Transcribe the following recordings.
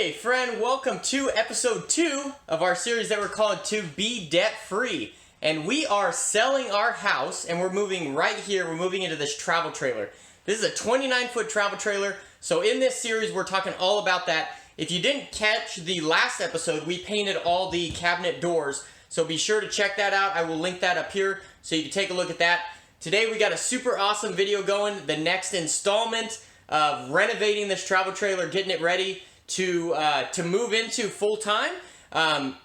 Hey friend, welcome to episode 2 of our series that we're calling To Be Debt Free. And we are selling our house and we're moving right here. We're moving into this travel trailer. This is a 29-foot travel trailer. So in this series, we're talking all about that. If you didn't catch the last episode, we painted all the cabinet doors. So be sure to check that out. I will link that up here so you can take a look at that. Today we got a super awesome video going. The next installment of renovating this travel trailer, getting it ready to move into full-time.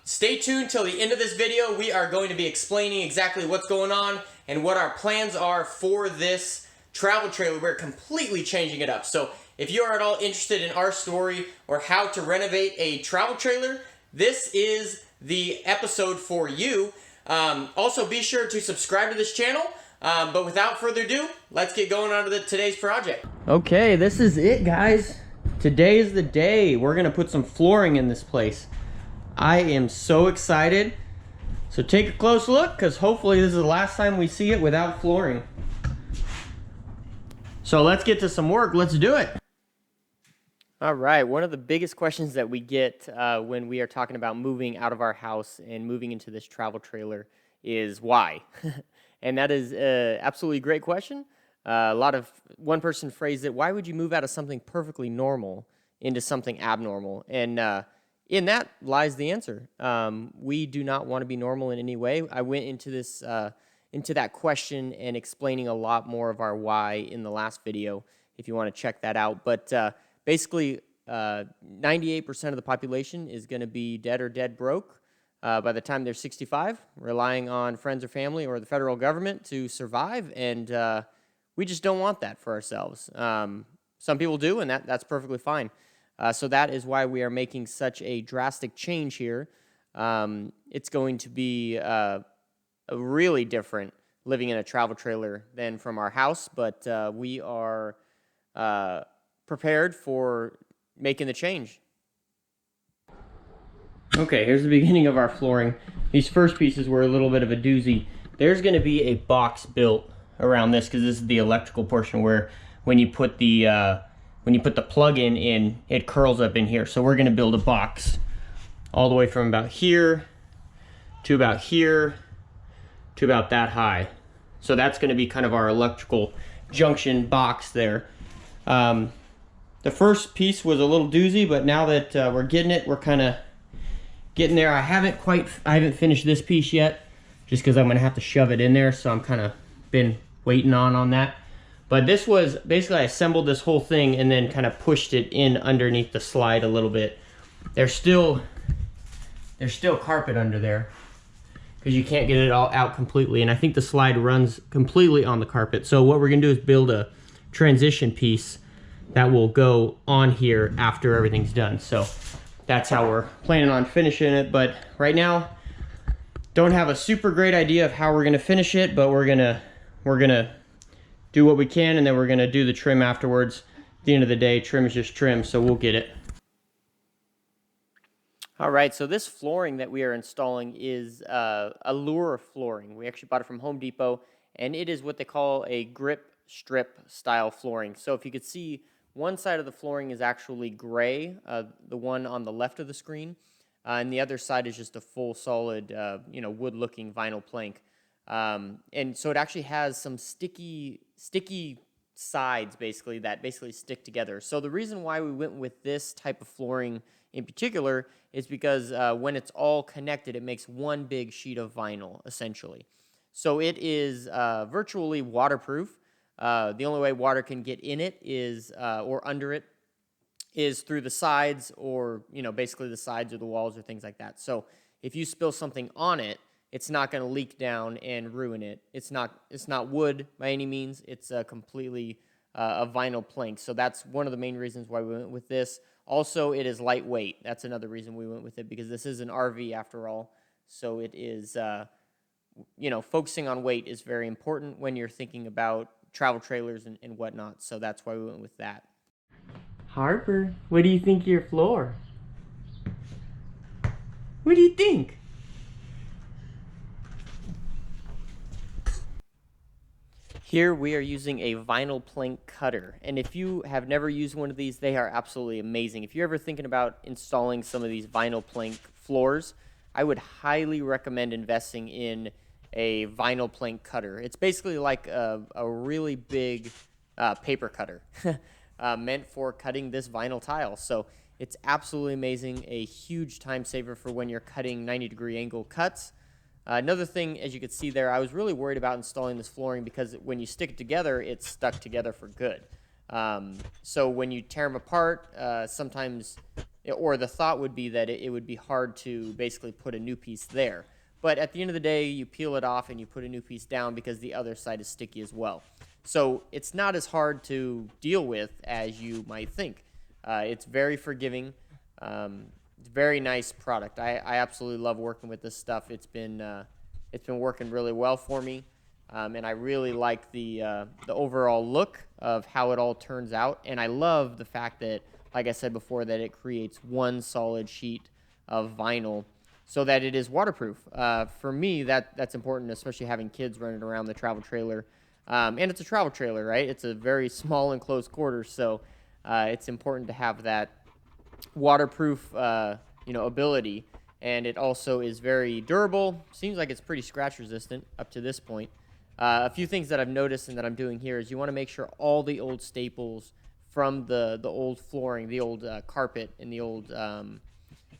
Stay tuned till the end of this video. We are going to be explaining exactly what's going on and what our plans are for this travel trailer. We're completely changing it up. So if you are at all interested in our story or how to renovate a travel trailer, this is the episode for you. Also, be sure to subscribe to this channel. But without further ado, let's get going on to today's project. Okay, this is it, guys. Today is the day. We're gonna put some flooring in this place. I am so excited. So take a close look, because hopefully this is the last time we see it without flooring. So let's get to some work. Let's do it. All right, one of the biggest questions that we get when we are talking about moving out of our house and moving into this travel trailer is why? And that is an absolutely great question. One person phrased it, why would you move out of something perfectly normal into something abnormal? And in that lies the answer. We do not want to be normal in any way. I went into this, into that question and explaining a lot more of our why in the last video, if you want to check that out. But basically, 98% of the population is going to be dead or dead broke by the time they're 65, relying on friends or family or the federal government to survive, and we just don't want that for ourselves. Some people do, and that's perfectly fine. So that is why we are making such a drastic change here. It's going to be a really different living in a travel trailer than from our house, but we are prepared for making the change. Okay, here's the beginning of our flooring. These first pieces were a little bit of a doozy. There's going to be a box built around this because this is the electrical portion where when you put the plug in, it curls up in here. So we're going to build a box all the way from about here to about here to about that high. So that's going to be kind of our electrical junction box there. The first piece was a little doozy, but now that we're getting it, we're kind of getting there. I haven't finished this piece yet, just because I'm going to have to shove it in there, so I'm kind of been waiting on that. But this was basically, I assembled this whole thing and then kind of pushed it in underneath the slide a little bit. There's still carpet under there because you can't get it all out completely, and I think the slide runs completely on the carpet. So what we're going to do is build a transition piece that will go on here after everything's done. So that's how we're planning on finishing it. But right now, don't have a super great idea of how we're gonna finish it, but we're gonna do what we can, and then we're gonna do the trim afterwards. At the end of the day, trim is just trim, so we'll get it. All right, so this flooring that we are installing is Allure flooring. We actually bought it from Home Depot, and it is what they call a grip strip style flooring. So if you could see, one side of the flooring is actually gray, the one on the left of the screen, and the other side is just a full solid, wood-looking vinyl plank. And so it actually has some sticky sides, basically, that basically stick together. So the reason why we went with this type of flooring in particular is because when it's all connected, it makes one big sheet of vinyl, essentially. So it is virtually waterproof. The only way water can get in it is, or under it, is through the sides, or, basically the sides or the walls or things like that. So if you spill something on it, it's not going to leak down and ruin it. It's not wood by any means. It's completely a vinyl plank. So that's one of the main reasons why we went with this. Also, it is lightweight. That's another reason we went with it, because this is an RV after all. So it is, focusing on weight is very important when you're thinking about travel trailers and whatnot, so that's why we went with that. Harper, what do you think of your floor? What do you think? Here we are using a vinyl plank cutter, and if you have never used one of these, they are absolutely amazing. If you're ever thinking about installing some of these vinyl plank floors, I would highly recommend investing in a vinyl plank cutter. It's basically like a really big paper cutter meant for cutting this vinyl tile. So it's absolutely amazing, a huge time saver for when you're cutting 90-degree angle cuts. Another thing, as you can see there, I was really worried about installing this flooring because when you stick it together, it's stuck together for good. So when you tear them apart, sometimes, or the thought would be that it would be hard to basically put a new piece there. But at the end of the day, you peel it off and you put a new piece down because the other side is sticky as well. So it's not as hard to deal with as you might think. It's very forgiving. It's a very nice product. I absolutely love working with this stuff. It's been working really well for me, and I really like the overall look of how it all turns out. And I love the fact that, like I said before, that it creates one solid sheet of vinyl so that it is waterproof. For me, that's important, especially having kids running around the travel trailer. And it's a travel trailer, right? It's a very small enclosed quarters, so it's important to have that waterproof ability, and it also is very durable. Seems like it's pretty scratch resistant up to this point. A few things that I've noticed and that I'm doing here is you want to make sure all the old staples from the old flooring, the old carpet, and the old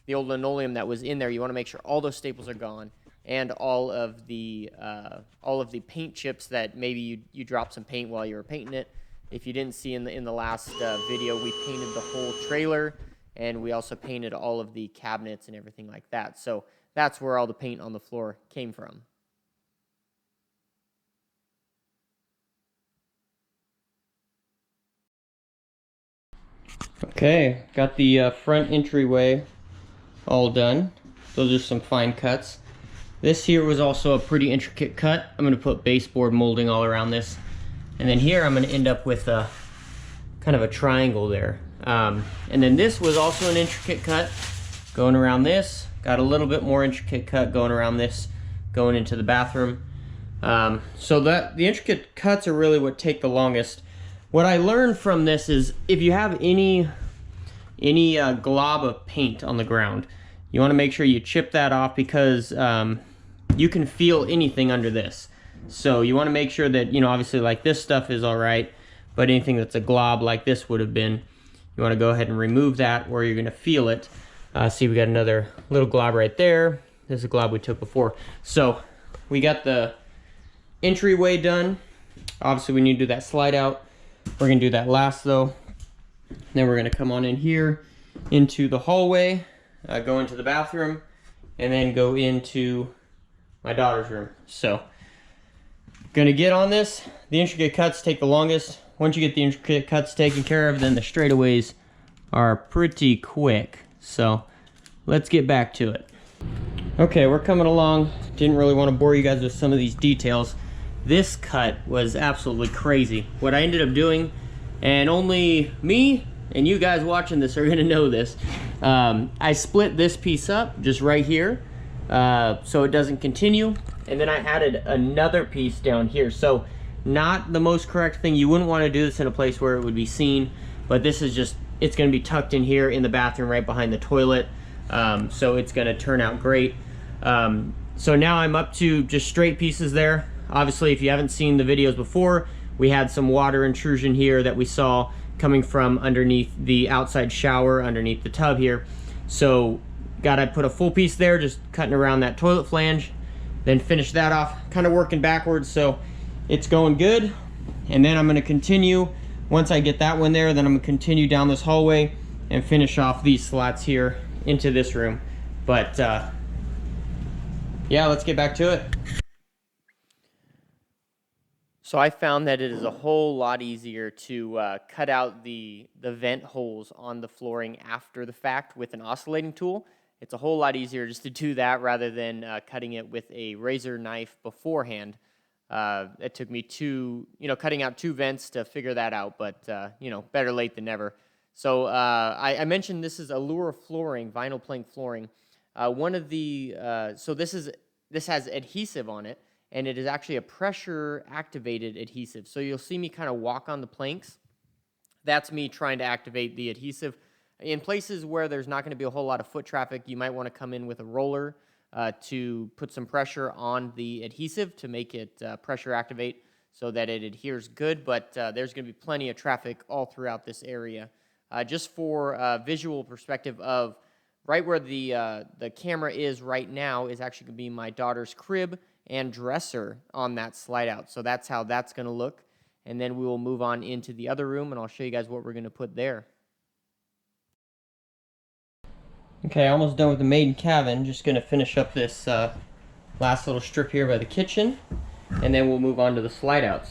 linoleum that was in there, you want to make sure all those staples are gone, and all of the paint chips that maybe you dropped some paint while you were painting it. If you didn't see in the last video, we painted the whole trailer, and we also painted all of the cabinets and everything like that. So that's where all the paint on the floor came from. Okay, got the front entryway all done. Those are some fine cuts. This here was also a pretty intricate cut. I'm going to put baseboard molding all around this. And then here I'm going to end up with a kind of a triangle there. And then this was also an intricate cut going around this. Got a little bit more intricate cut going around this, going into the bathroom. So the intricate cuts are really what take the longest. What I learned from this is if you have any glob of paint on the ground, you want to make sure you chip that off because you can feel anything under this. So you want to make sure that, obviously like this stuff is all right, but anything that's a glob like this would have been, you want to go ahead and remove that or you're going to feel it. See, we got another little glob right there. This is a glob we took before. So we got the entryway done. Obviously we need to do that slide out. We're going to do that last though. Then we're going to come on in here into the hallway, go into the bathroom, and then go into my daughter's room. So gonna get on this. The intricate cuts take the longest. Once you get the intricate cuts taken care of, then the straightaways are pretty quick. So let's get back to it. Okay, we're coming along. Didn't really want to bore you guys with some of these details. This cut was absolutely crazy. What I ended up doing, and only me and you guys watching this are gonna know this, I split this piece up just right here so it doesn't continue, and then I added another piece down here. So not the most correct thing. You wouldn't want to do this in a place where it would be seen, but this is just, it's going to be tucked in here in the bathroom right behind the toilet. So it's going to turn out great. So now I'm up to just straight pieces there. Obviously, if you haven't seen the videos before, we had some water intrusion here that we saw coming from underneath the outside shower, underneath the tub here. So gotta put a full piece there, just cutting around that toilet flange, then finish that off, kind of working backwards. So it's going good. And then I'm gonna continue, once I get that one there, then I'm gonna continue down this hallway and finish off these slats here into this room. But yeah, let's get back to it. So I found that it is a whole lot easier to cut out the vent holes on the flooring after the fact with an oscillating tool. It's a whole lot easier just to do that rather than cutting it with a razor knife beforehand. It took me cutting out 2 vents to figure that out, but better late than never. So I mentioned this is Allure flooring, vinyl plank flooring. So this has adhesive on it, and it is actually a pressure activated adhesive. So you'll see me kind of walk on the planks. That's me trying to activate the adhesive. In places where there's not going to be a whole lot of foot traffic, you might want to come in with a roller to put some pressure on the adhesive to make it pressure activate so that it adheres good, but there's going to be plenty of traffic all throughout this area. Just for a visual perspective of right where the camera is right now is actually going to be my daughter's crib and dresser on that slide out. So that's how that's going to look. And then we will move on into the other room, and I'll show you guys what we're going to put there. Okay, almost done with the main cabin. Just going to finish up this last little strip here by the kitchen, and then we'll move on to the slide out.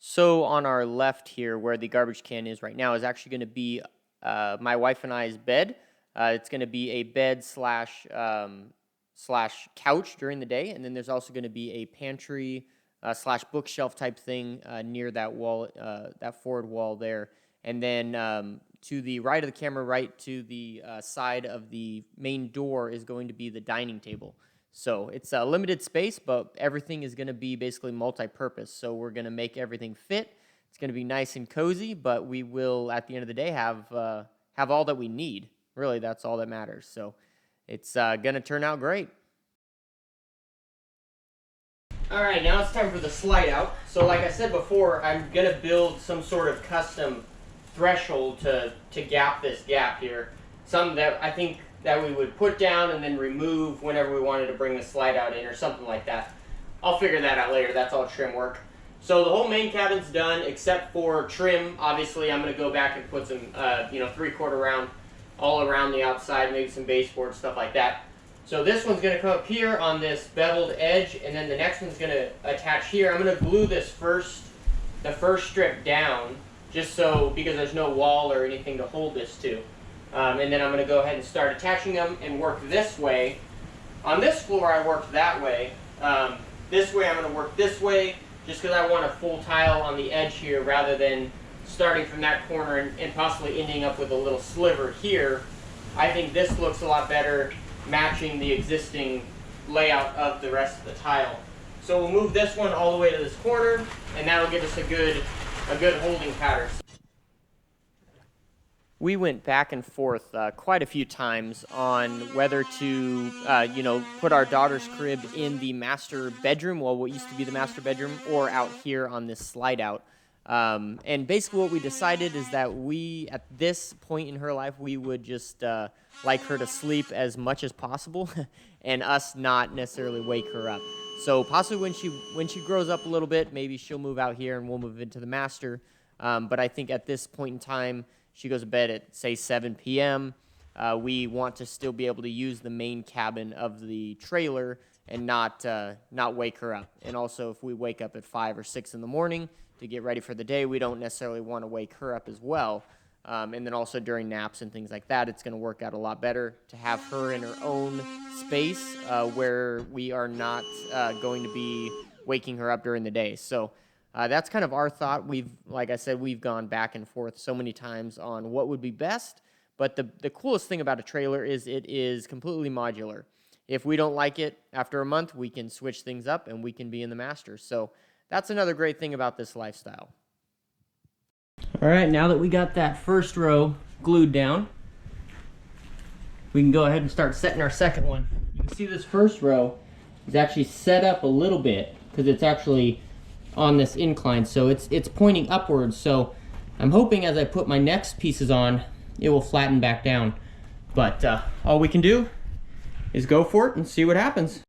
So on our left here, where the garbage can is right now, is actually going to be my wife and I's bed. It's going to be a bed slash couch during the day, and then there's also going to be a pantry slash bookshelf type thing near that wall, that forward wall there. And then to the right of the camera, right to the side of the main door is going to be the dining table. So it's a limited space, but everything is going to be basically multi-purpose. So we're going to make everything fit. It's going to be nice and cozy, but we will, at the end of the day, have all that we need. Really, that's all that matters. So it's going to turn out great. All right, now it's time for the slide out. So like I said before, I'm going to build some sort of custom threshold to gap this gap here. Some that I think that we would put down and then remove whenever we wanted to bring the slide out in or something like that. I'll figure that out later. That's all trim work. So the whole main cabin's done except for trim. Obviously, I'm going to go back and put some, 3/4 round all around the outside, maybe some baseboard, stuff like that. So this one's going to come up here on this beveled edge, and then the next one's going to attach here. I'm going to glue this the first strip down, just so, because there's no wall or anything to hold this to. And then I'm going to go ahead and start attaching them and work this way. On this floor, I worked that way. This way, I'm going to work this way, just because I want a full tile on the edge here, rather than starting from that corner and possibly ending up with a little sliver here. I think this looks a lot better, matching the existing layout of the rest of the tile. So we'll move this one all the way to this corner, and that'll give us a good holding pattern. We went back and forth quite a few times on whether to, put our daughter's crib in the master bedroom, well, what used to be the master bedroom, or out here on this slide out. And basically what we decided is that we, at this point in her life, we would just like her to sleep as much as possible and us not necessarily wake her up. So possibly when she grows up a little bit, maybe she'll move out here and we'll move into the master. But I think at this point in time, she goes to bed at, say, 7 p.m. We want to still be able to use the main cabin of the trailer and not wake her up. And also, if we wake up at 5 or 6 in the morning to get ready for the day, we don't necessarily want to wake her up as well. And then also during naps and things like that, it's going to work out a lot better to have her in her own space where we are not going to be waking her up during the day. So that's kind of our thought. Like I said, we've gone back and forth so many times on what would be best. But the coolest thing about a trailer is it is completely modular. If we don't like it after a month, we can switch things up and we can be in the master. So that's another great thing about this lifestyle. All right, now that we got that first row glued down, we can go ahead and start setting our second one. You can see this first row is actually set up a little bit because it's actually on this incline, so it's pointing upwards. So I'm hoping as I put my next pieces on, it will flatten back down. But all we can do is go for it and see what happens.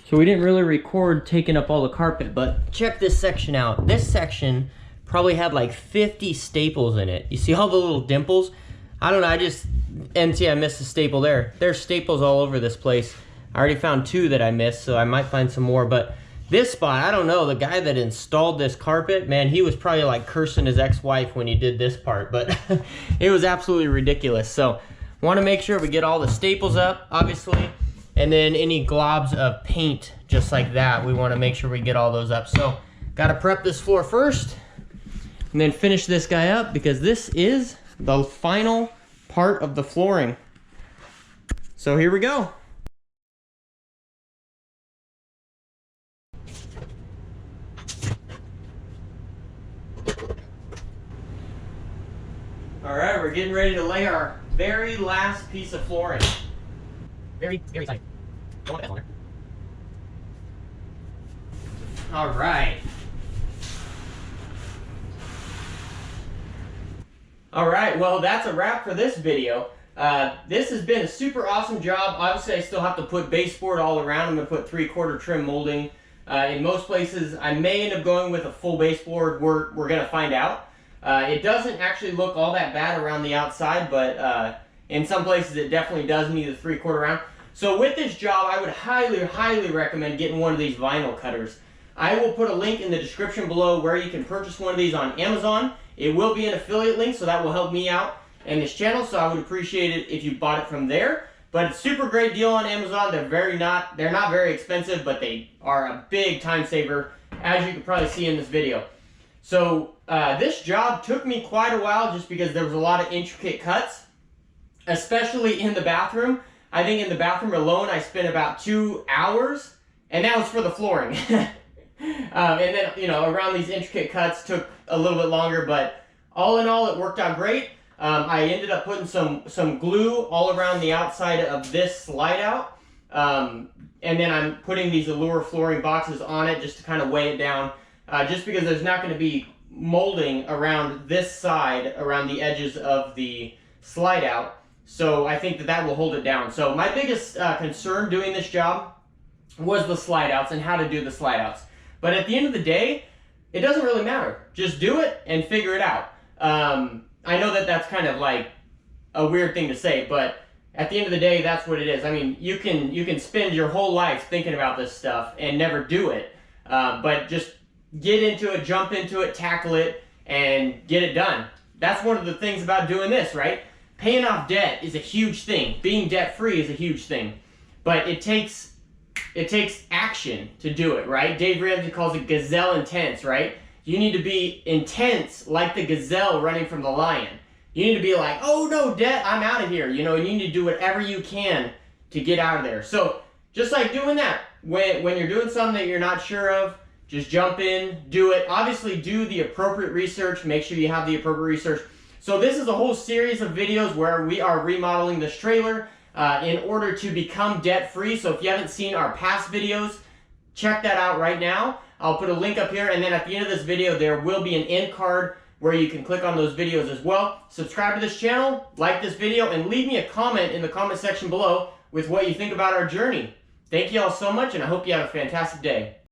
So we didn't really record taking up all the carpet, but check this section out. This section probably had like 50 staples in it. You see all the little dimples? I don't know, I missed a staple there. There's staples all over this place. I already found 2 that I missed, so I might find some more. But this spot, I don't know, the guy that installed this carpet, man, he was probably like cursing his ex-wife when he did this part, but it was absolutely ridiculous. So want to make sure we get all the staples up, obviously. And then any globs of paint, just like that, we want to make sure we get all those up. So, got to prep this floor first, and then finish this guy up, because this is the final part of the flooring. So here we go. All right, we're getting ready to lay our very last piece of flooring. Very exciting. Don't want that on there. All right. All right, well, that's a wrap for this video. This has been a super awesome job. Obviously, I still have to put baseboard all around. I'm going to put 3/4 trim molding. In most places, I may end up going with a full baseboard. We're going to find out. It doesn't actually look all that bad around the outside, but in some places it definitely does need a 3/4 round. So with this job, I would highly recommend getting one of these vinyl cutters. I will put a link in the description below where you can purchase one of these on Amazon. It will be an affiliate link, so that will help me out and this channel, so I would appreciate it if you bought it from there. But it's a super great deal on Amazon. They're not very expensive, but they are a big time saver, as you can probably see in this video. So this job took me quite a while just because there was a lot of intricate cuts, especially in the bathroom. I think in the bathroom alone I spent about 2 hours, and that was for the flooring. And then, you know, around these intricate cuts took a little bit longer, but all in all it worked out great. I ended up putting some glue all around the outside of this slide out, and then I'm putting these Allure flooring boxes on it just to kind of weigh it down. Just because there's not going to be molding around this side, around the edges of the slide out. So I think that will hold it down. So my biggest concern doing this job was the slide outs and how to do the slide outs. But at the end of the day, it doesn't really matter. Just do it and figure it out. I know that that's kind of like a weird thing to say, but at the end of the day, that's what it is. I mean, you can spend your whole life thinking about this stuff and never do it. But just get into it, jump into it, tackle it, and get it done. That's one of the things about doing this, right? Paying off debt is a huge thing. Being debt-free is a huge thing. But it takes action to do it, right? Dave Ramsey calls it gazelle intense, right? You need to be intense like the gazelle running from the lion. You need to be like, oh no, debt, I'm out of here. You know, you need to do whatever you can to get out of there. So just like doing that, when you're doing something that you're not sure of, just jump in, do it. Obviously, do the appropriate research. Make sure you have the appropriate research. So this is a whole series of videos where we are remodeling this trailer in order to become debt-free. So if you haven't seen our past videos, check that out right now. I'll put a link up here, and then at the end of this video, there will be an end card where you can click on those videos as well. Subscribe to this channel, like this video, and leave me a comment in the comment section below with what you think about our journey. Thank you all so much, and I hope you have a fantastic day.